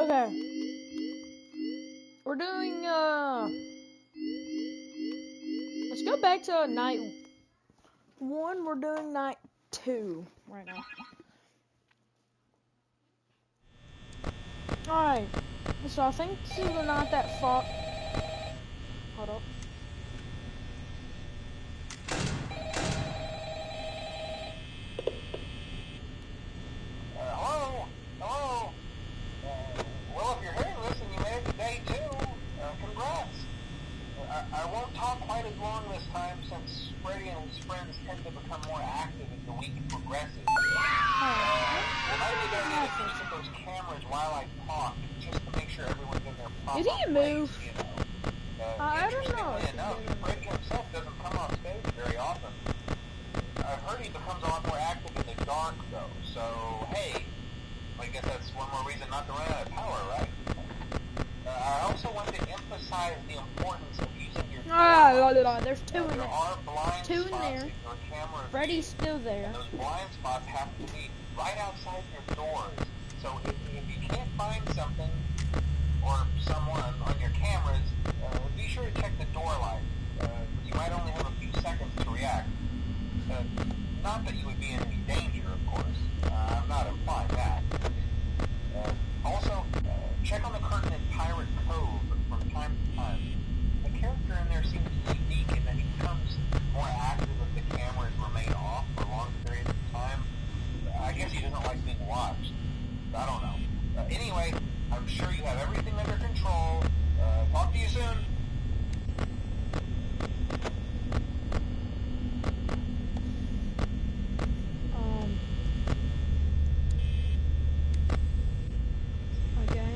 Okay. We're doing, let's go back to night 1. We're doing night 2 right now. Alright. So I think this is not that far. Hold up. Hello? Hello? Well, if you're hearing this and you made it to day 2, congrats. I won't talk quite as long this time since Freddy and his friends tend to become more active as the week progresses. I might be going to need to use those cameras while I talk just to make sure everyone's in their proper Did he move? place, you know. I don't know. Interestingly enough, Freddy himself doesn't come on stage very often. I've heard he becomes a lot more active in the dark, though, so, hey, I guess that's one more reason not to run out of power, right? I also want to emphasize the importance of using your There's 2 in there there. are blind 2 in spots there. in your camera Freddy's view, still there. and those blind spots have to be right outside your doors. So if you can't find something or someone on your cameras, be sure to check the door light. You might only have a few seconds to react. Not that you would be in any danger, of course. I'm not implying that. Also, check on the curtain in Pirate Cove from time to time. The character in there seems unique in that he becomes more active if the cameras remain off for long periods of time. I guess he doesn't like being watched. I don't know. Anyway, I'm sure you have everything under control. Talk to you soon. Okay.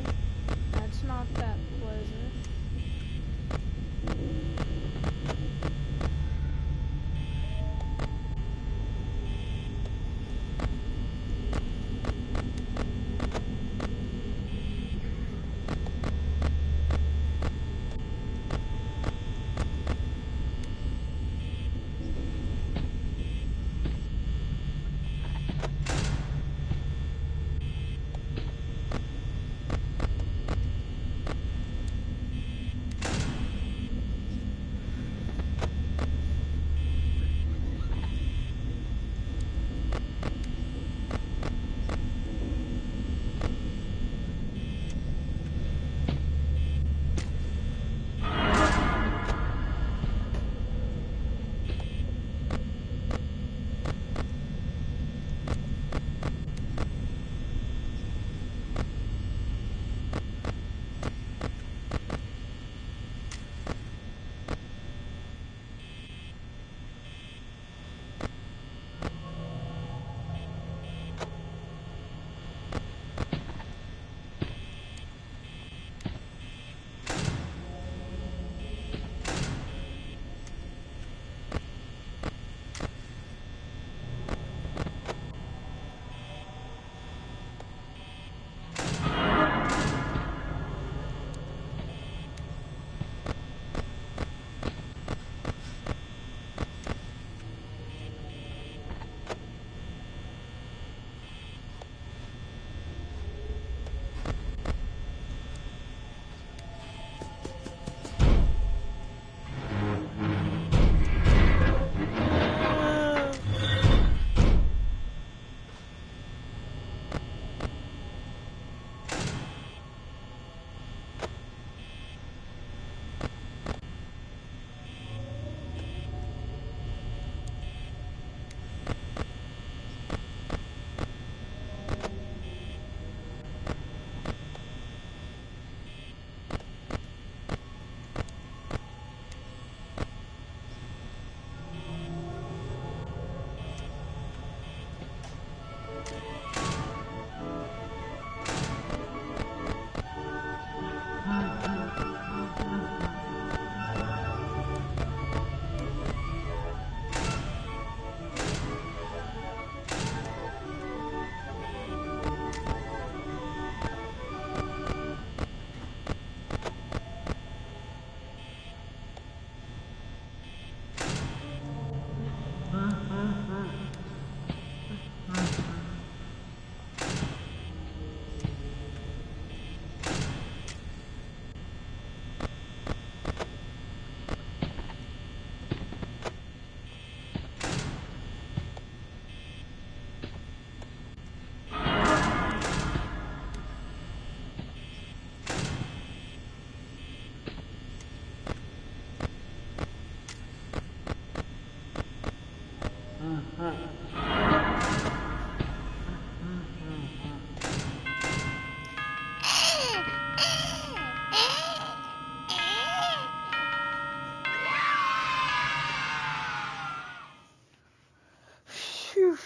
Phew.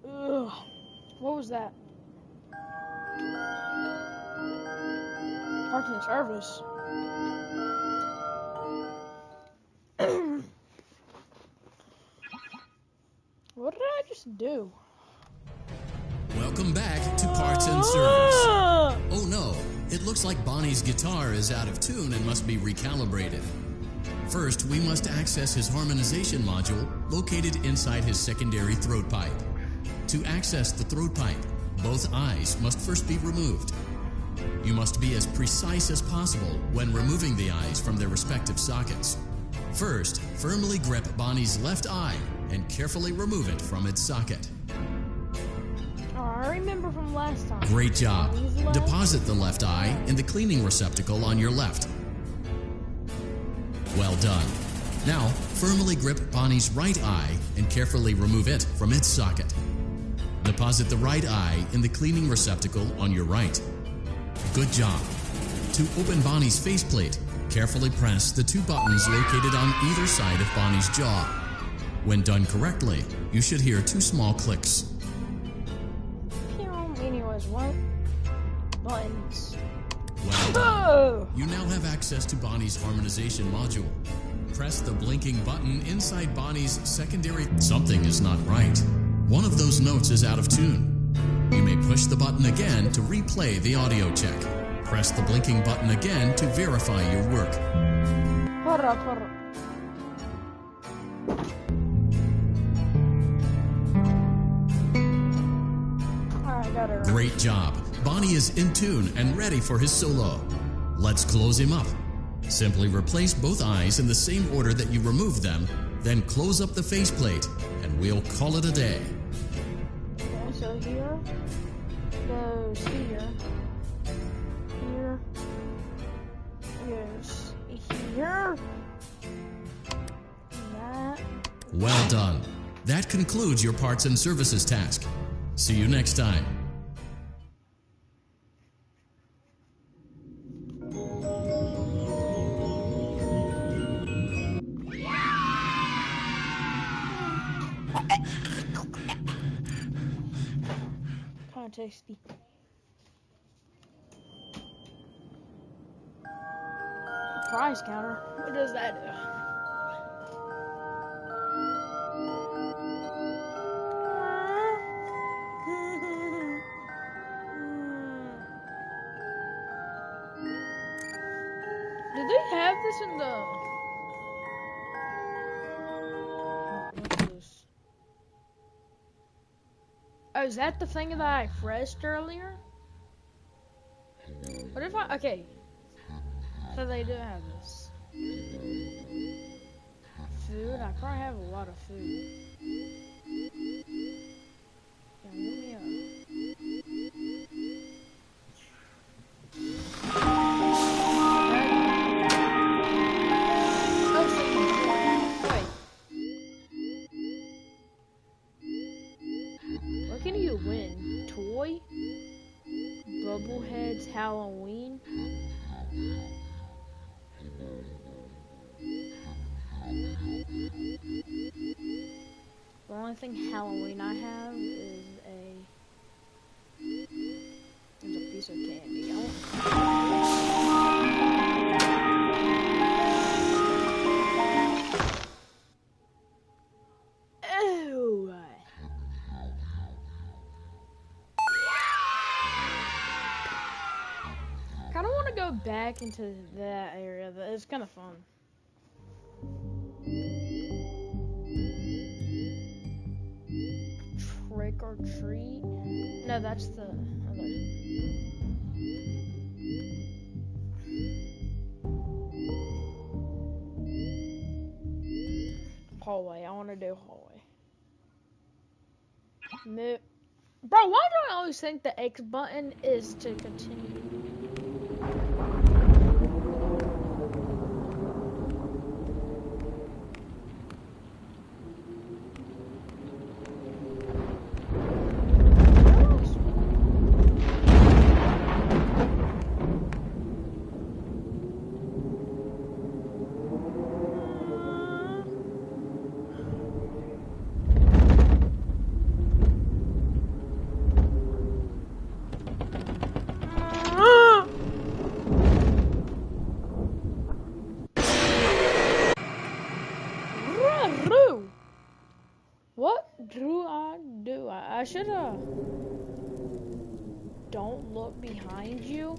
Ugh. What was that? Parking and service. What did I just do? Welcome back to Parts and Service. Oh no, it looks like Bonnie's guitar is out of tune and must be recalibrated. First, we must access his harmonization module located inside his secondary throat pipe. To access the throat pipe, both eyes must first be removed. You must be as precise as possible when removing the eyes from their respective sockets. First, firmly grip Bonnie's left eye and carefully remove it from its socket. Oh, I remember from last time. Great job. Deposit the left eye in the cleaning receptacle on your left. Well done. Now, firmly grip Bonnie's right eye and carefully remove it from its socket. Deposit the right eye in the cleaning receptacle on your right. Good job. To open Bonnie's faceplate, carefully press the two buttons located on either side of Bonnie's jaw. When done correctly, you should hear two small clicks. Anyways, what? Buttons. Well done. Oh! You now have access to Bonnie's harmonization module. Press the blinking button inside Bonnie's secondary. Something is not right. One of those notes is out of tune. You may push the button again to replay the audio check. Press the blinking button again to verify your work. Hold up. Alright, got it right. Great job. Bonnie is in tune and ready for his solo. Let's close him up. Simply replace both eyes in the same order that you removed them, then close up the faceplate, and we'll call it a day. Okay, so here goes here. Here goes here. That. Well done. That concludes your parts and services task. See you next time. Kinda tasty. Prize counter. What does that do? Did they have this in the... What's this? Oh, is that the thing that I pressed earlier? What if I... Okay. So they do have this. Food? I probably have a lot of food. Yeah, let me What can you win? Toy? Bubbleheads Halloween? The only thing Halloween I have is a piece of candy. Ew. I don't want to go back into that area. It's kind of fun. Trick or treat? No, that's the other. hallway. I want to do hallway. No. Bro, why do I always think the X button is to continue? What do I do? I should have. Don't look behind you.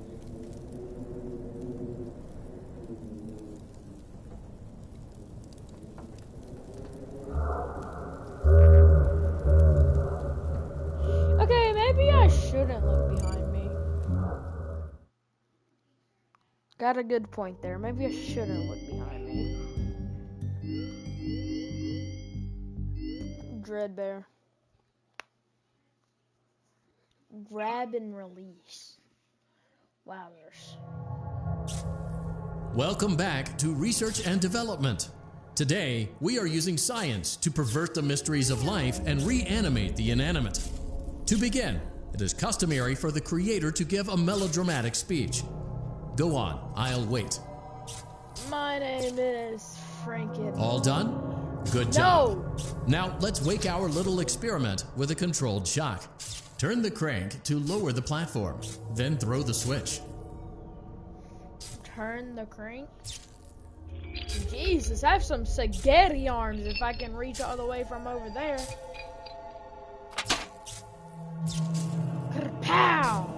Okay, maybe I shouldn't look behind me. Got a good point there. Maybe I shouldn't look behind me. Dreadbear. Grab and release. Wowzers. Welcome back to Research and Development. Today, we are using science to pervert the mysteries of life and reanimate the inanimate. To begin, it is customary for the creator to give a melodramatic speech. Go on, I'll wait. My name is Franken. All done? Good job. Now, let's wake our little experiment with a controlled shock. Turn the crank to lower the platform, then throw the switch. Turn the crank? Jesus, I have some spaghetti arms if I can reach all the way from over there. Pow!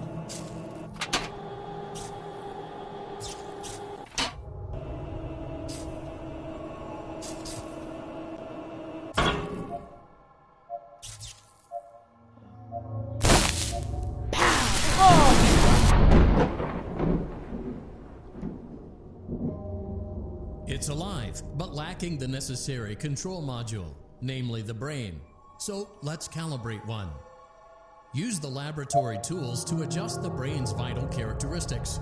It's alive, but lacking the necessary control module, namely the brain. So let's calibrate one. Use the laboratory tools to adjust the brain's vital characteristics.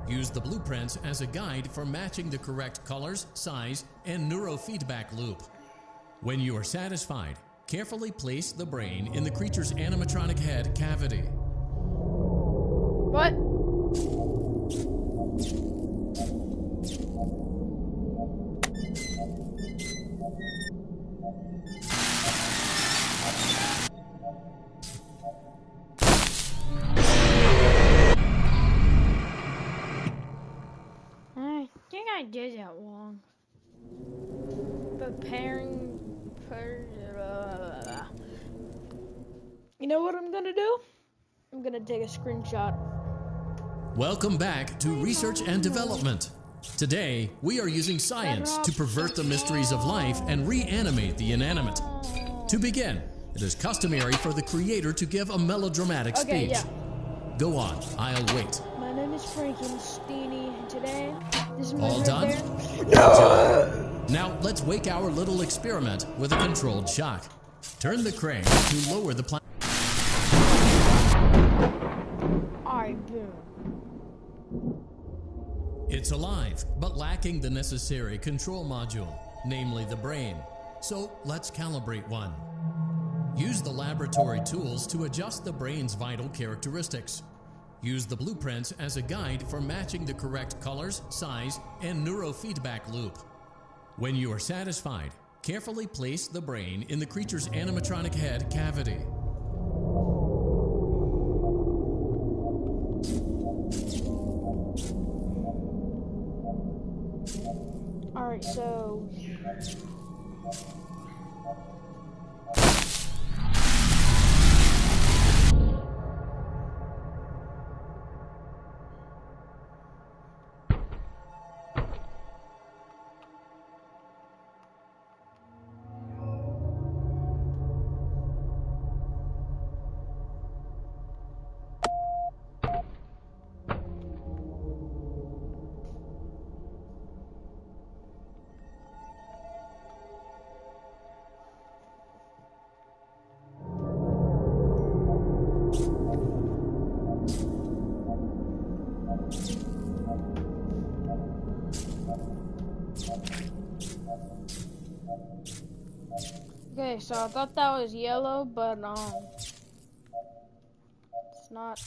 Use the blueprints as a guide for matching the correct colors, size, and neurofeedback loop. When you are satisfied, carefully place the brain in the creature's animatronic head cavity. What? I think I did that wrong. Preparing for... You know what I'm gonna do? I'm gonna take a screenshot. Welcome back to Research and Development. Today, we are using science to pervert the mysteries of life and reanimate the inanimate. To begin, it is customary for the creator to give a melodramatic speech. Yeah. Go on, I'll wait. My name is Frankenstein, and today, this is my All red done? bear. Good job. Now, let's wake our little experiment with a controlled shock. Turn the crank to lower the platform. Alright, boom. It's alive, but lacking the necessary control module, namely the brain. So let's calibrate one. Use the laboratory tools to adjust the brain's vital characteristics. Use the blueprints as a guide for matching the correct colors, size, and neurofeedback loop. When you are satisfied, carefully place the brain in the creature's animatronic head cavity. Alright, so... Okay, so I thought that was yellow, but it's not.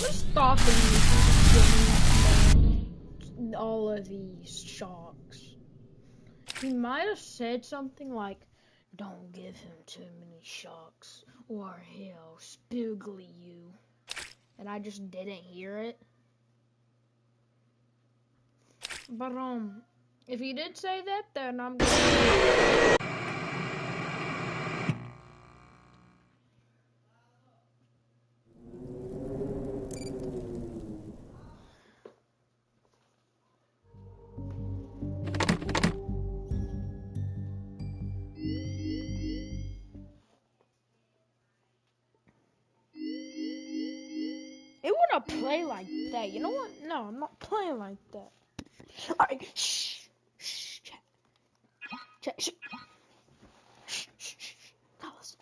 What's stopping you from getting all of these shocks? He might have said something like, "Don't give him too many shocks, or he'll spoogly you," and I just didn't hear it. But if he did say that, then I'm gonna. It wouldn't play like that. You know what? No, I'm not playing like that. Alright, shh, shh, chat, shh, shh, shh, shh. Now listen.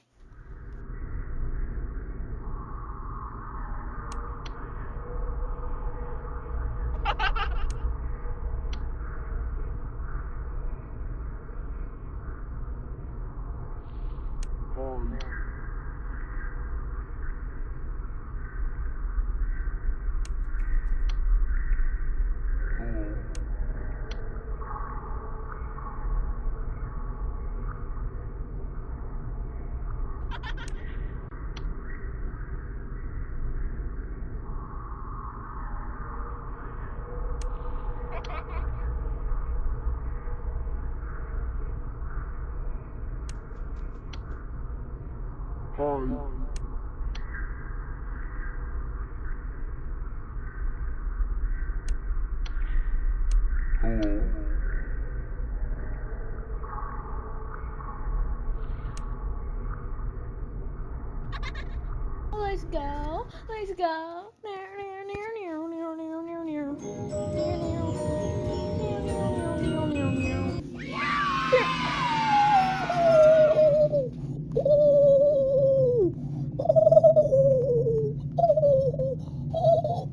Let's go. Let's go.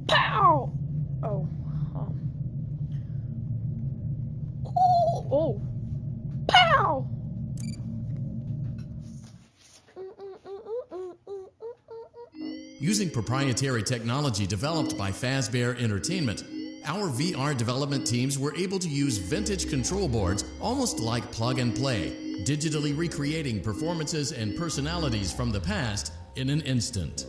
Pow! Oh. Oh. Pow! Using proprietary technology developed by Fazbear Entertainment, our VR development teams were able to use vintage control boards almost like plug and play, digitally recreating performances and personalities from the past in an instant.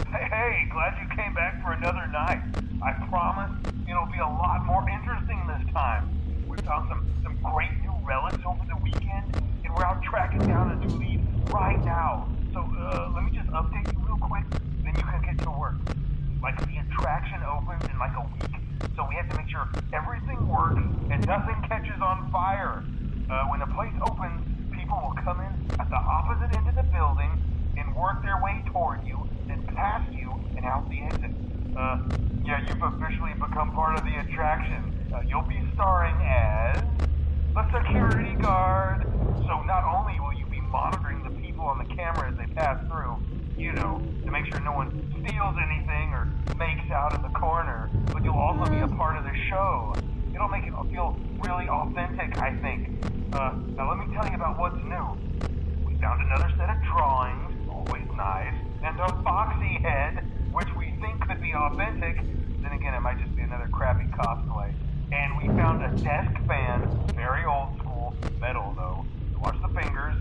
Hey, glad you came back for another night. I promise it'll be a lot more interesting this time. We found some great new relics over the weekend, and we're out tracking down a new lead right now. So let me just update you real quick, then you can get to work. Like, the attraction opens in like a week, so we have to make sure everything works and nothing catches on fire. When the place opens, people will come in at the opposite end of the building and work their way toward you, then past you and out the exit. Yeah, you've officially become part of the attraction. You'll be starring as the security guard. So not only will you be monitoring the people on the camera as they pass through, no one steals anything or makes out in the corner, but you'll also be a part of the show. It'll make it feel really authentic, I think. Now let me tell you about what's new. We found another set of drawings, always nice, and a foxy head, which we think could be authentic. Then again, it might just be another crappy cosplay. And we found a desk fan, very old school, metal though. Watch the fingers.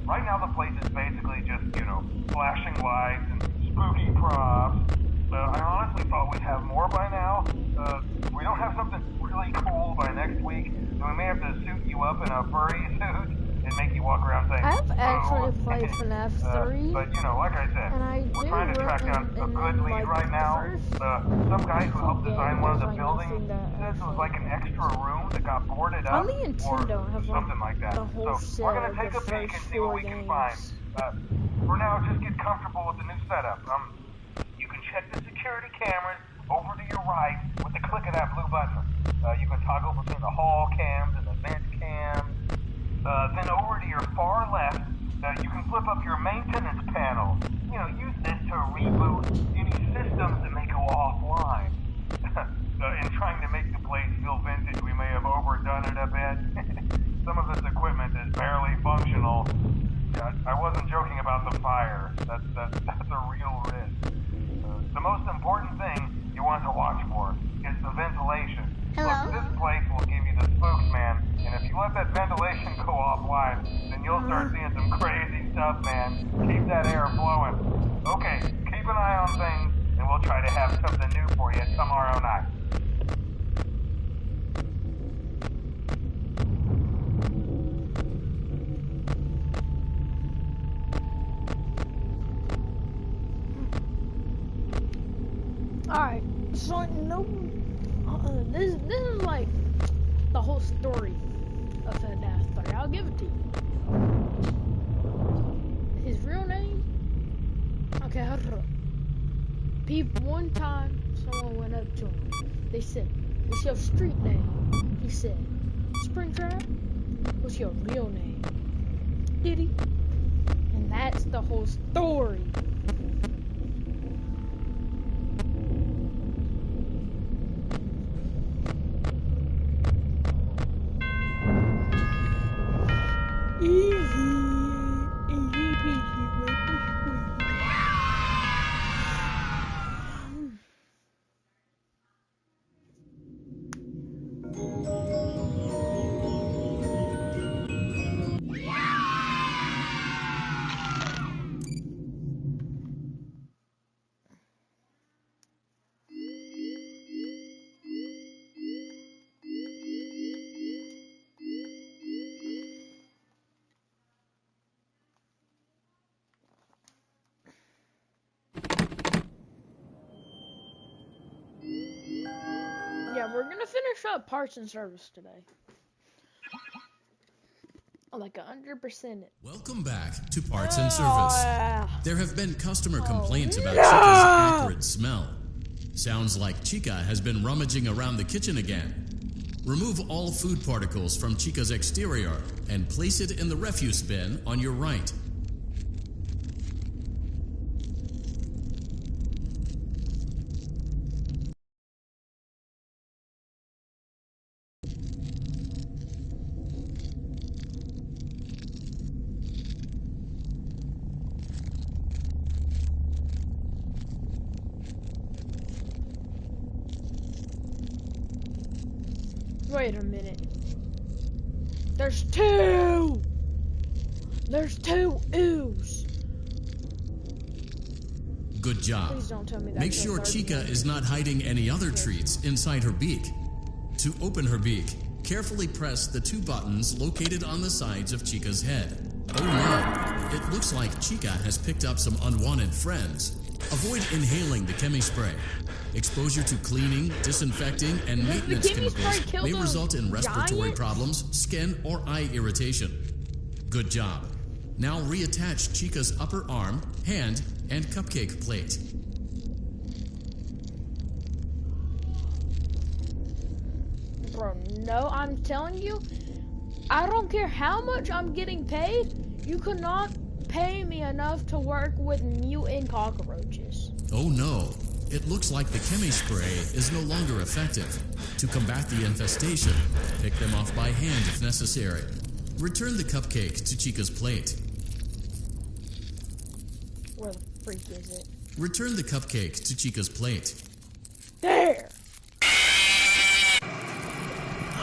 Right now the place is basically just, flashing lights and spooky props. I honestly thought we'd have more by now. If we don't have something really cool by next week, then we may have to suit you up in a furry suit and make you walk around saying, I've actually "Oh." played FNAF 3. But, like I said, And I we're trying to track down a good lead right now. Some guy who helped design one of the buildings says it was like an extra room that got boarded up On the Nintendo, I or have something like that. the whole So we're set going to take a of the peek and first see what 4 we can games. find. For now, just get comfortable with the new setup. You can check the security cameras over to your right with the click of that blue button. You can toggle between the hall cams and the vent cams. Then over to your far left, you can flip up your maintenance panel. Use this to reboot any systems that may go offline. In trying to make the place feel vintage, we may have overdone it a bit. Some of this equipment is barely functional. I wasn't joking about the fire. That's a real risk. The most important thing you want to watch for is the ventilation. Hello? Look, this place will give you the spooks, man. And if you let that ventilation go offline, then you'll start seeing some crazy stuff, man. Keep that air flowing. Okay, keep an eye on things, and we'll try to have something new for you tomorrow night. Alright, so this is like the whole story of FNAF 3. I'll give it to you. His real name? Okay, hold up. One time, someone went up to him. They said, "What's your street name?" He said, "Springtrap." "What's your real name?" "Diddy." And that's the whole story. Easy peasy, lemon squeezy. Yeah, we're gonna finish up parts and service today. Like 100%. Welcome back to Parts and Service. Yeah. There have been customer complaints about Chica's acrid smell. Sounds like Chica has been rummaging around the kitchen again. Remove all food particles from Chica's exterior and place it in the refuse bin on your right. Wait a minute. There's two! There's two ooze! Good job. Please don't tell me that's Make the sure third Chica one. is not hiding any other treats inside her beak. To open her beak, carefully press the two buttons located on the sides of Chica's head. Oh no, it looks like Chica has picked up some unwanted friends. Avoid inhaling the chemi spray. Exposure to cleaning, disinfecting, and Does the maintenance chemi spray chemicals kill may the result in respiratory giants? problems, skin, or eye irritation. Good job. Now reattach Chica's upper arm, hand, and cupcake plate. Bro, no, I'm telling you, I don't care how much I'm getting paid, you could not pay me enough to work with mutant cockroaches. Oh no, it looks like the chemi spray is no longer effective. To combat the infestation, pick them off by hand if necessary. Return the cupcake to Chica's plate. Where the freak is it? Return the cupcake to Chica's plate. There!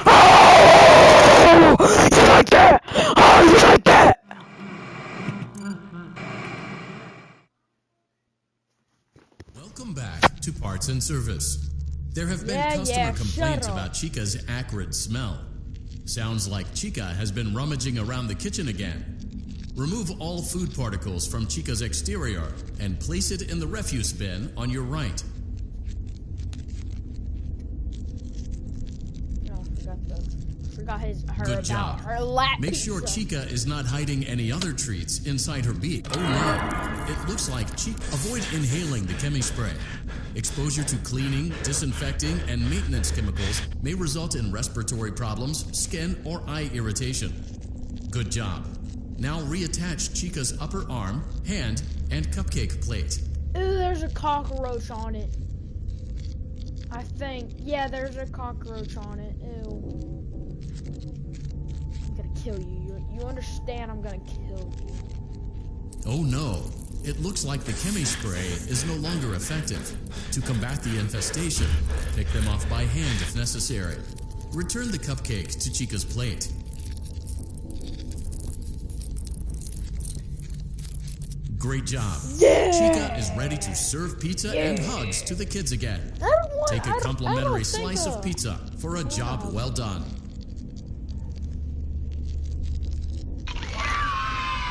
Oh! You like that? Oh, you like that? Welcome back to Parts and Service. There have been customer complaints about Chica's acrid smell. Sounds like Chica has been rummaging around the kitchen again. Remove all food particles from Chica's exterior and place it in the refuse bin on your right. Good job. Her lap Make sure Chica is not hiding any other treats inside her beak. Oh no, it looks like Chica. Avoid inhaling the chemi spray. Exposure to cleaning, disinfecting, and maintenance chemicals may result in respiratory problems, skin, or eye irritation. Good job. Now reattach Chica's upper arm, hand, and cupcake plate. Ooh, there's a cockroach on it. I think. Yeah, there's a cockroach on it. Ew. I'm gonna kill you. You understand I'm gonna kill you. Oh no. It looks like the chemi spray is no longer effective. To combat the infestation, pick them off by hand if necessary. Return the cupcake to Chica's plate. Great job. Yeah! Chica is ready to serve pizza and hugs to the kids again. Take a complimentary slice of pizza for a job well done.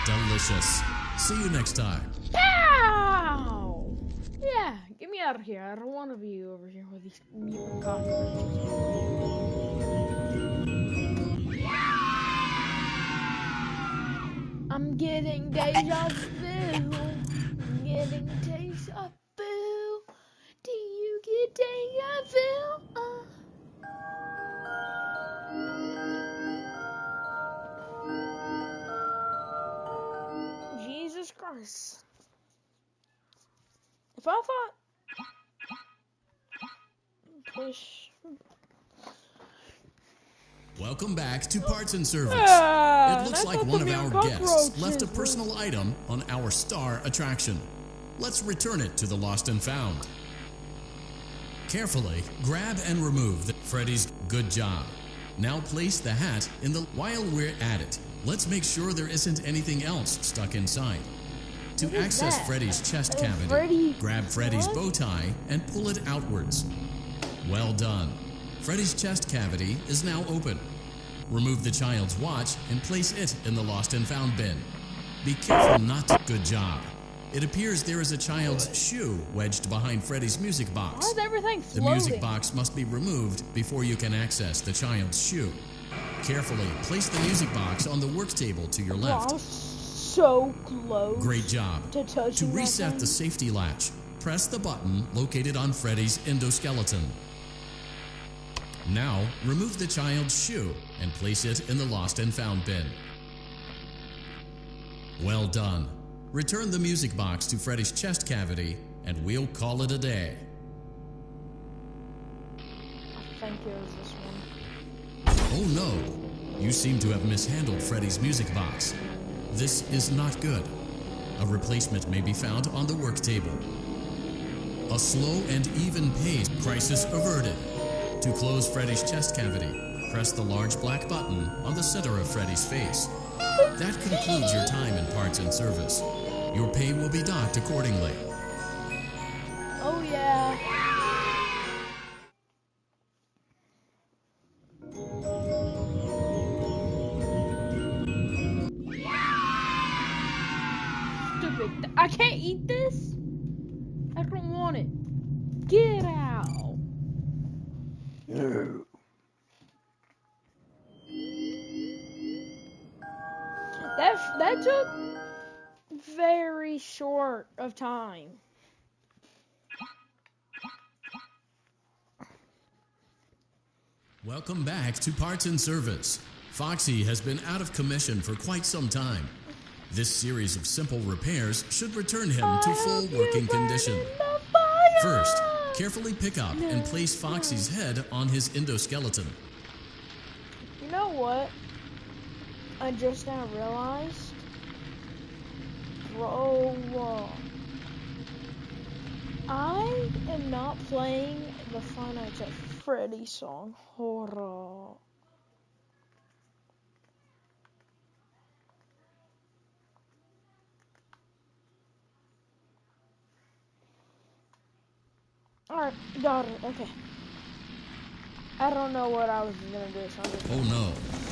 Delicious. See you next time. Pow! Yeah, get me out of here. I don't want to be over here with these mutant cockroaches. I'm getting deja vu. I'm getting deja vu. Do you get deja vu? Jesus Christ. If I thought... Push... Welcome back to Parts and Service. It looks like one of our guests left a personal item on our star attraction. Let's return it to the Lost and Found. Carefully grab and remove Freddy's good job. Now place the hat in the... While we're at it, let's make sure there isn't anything else stuck inside. To access Freddy's chest cavity, grab Freddy's bow tie and pull it outwards. Well done. Freddy's chest cavity is now open. Remove the child's watch and place it in the Lost and Found bin. Be careful not to... Good job. It appears there is a child's shoe wedged behind Freddy's music box. Why is everything floating? The music box must be removed before you can access the child's shoe. Carefully place the music box on the work table to your left. Wow, so close. Great job. To reset the safety latch, press the button located on Freddy's endoskeleton. Now, remove the child's shoe and place it in the Lost and Found bin. Well done. Return the music box to Freddy's chest cavity, and we'll call it a day. I think it was this one. Oh no! You seem to have mishandled Freddy's music box. This is not good. A replacement may be found on the work table. A slow and even pace. Crisis averted. To close Freddy's chest cavity, press the large black button on the center of Freddy's face. That concludes your time in Parts and Service. Your pay will be docked accordingly. Oh yeah. Stupid. I can't eat this? I don't want it. Get out. No. That took very short of time. Welcome back to Parts and Service. Foxy has been out of commission for quite some time. This series of simple repairs should return him to full working condition. First, carefully pick up and place Foxy's head on his endoskeleton. You know what? I just now realized. Bro, I am not playing the Five Nights at Freddy song. Horror. Alright, got it. Okay. I don't know what I was gonna do. So I'm just... Oh no,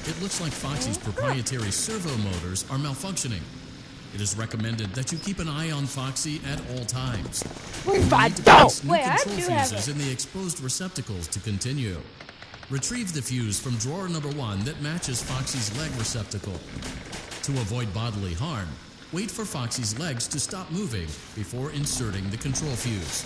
it looks like Foxy's proprietary servo motors are malfunctioning. It is recommended that you keep an eye on Foxy at all times. You need to place new control fuses in the exposed receptacles to continue. Retrieve the fuse from drawer number 1 that matches Foxy's leg receptacle. To avoid bodily harm, wait for Foxy's legs to stop moving before inserting the control fuse.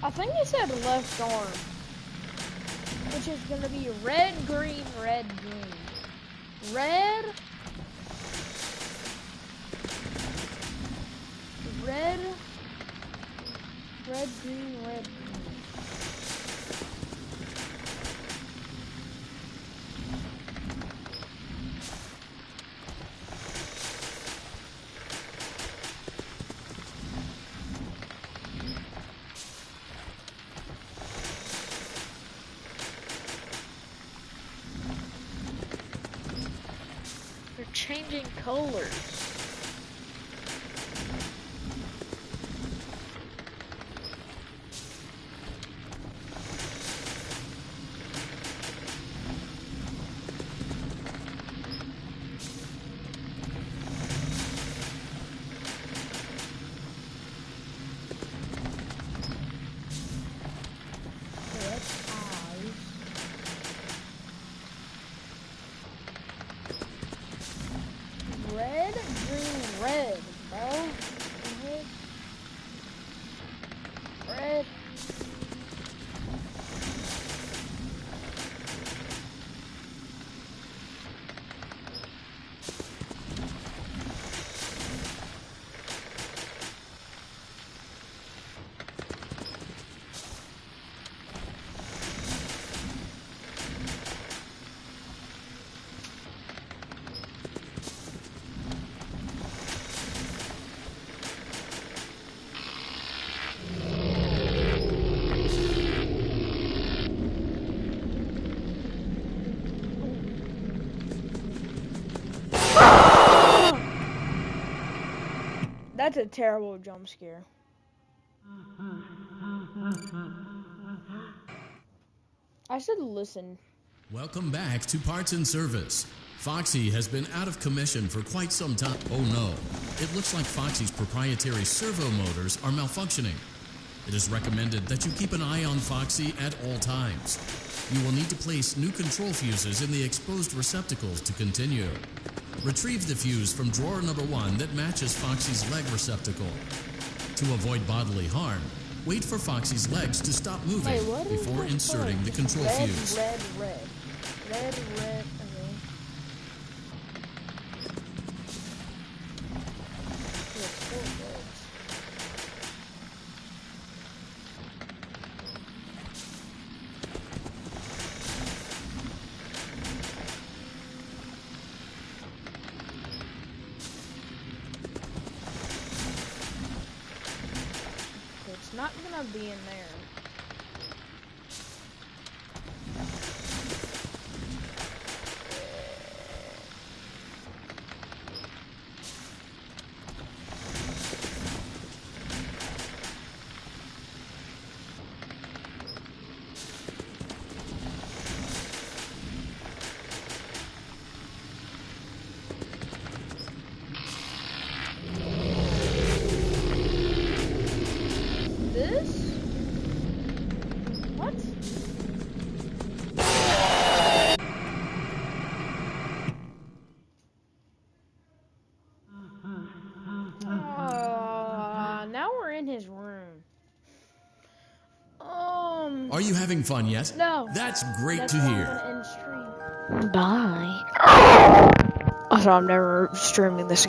I think it said left arm, which is going to be red, green, red, green. Red, red, red, green, red, green. Changing colors. Red, green, red, bro. Red. That's a terrible jump scare. I should listen. Welcome back to Parts and Service. Foxy has been out of commission for quite some time. Oh no, it looks like Foxy's proprietary servo motors are malfunctioning. It is recommended that you keep an eye on Foxy at all times. You will need to place new control fuses in the exposed receptacles to continue. Retrieve the fuse from drawer number 1 that matches Foxy's leg receptacle. To avoid bodily harm, wait for Foxy's legs to stop moving before inserting the control fuse. Red, red. Red, red, okay. It's not gonna be in there. This Are you having fun yet? No. That's great That's to why I'm hear. gonna end stream. Bye. Also, I'm never streaming this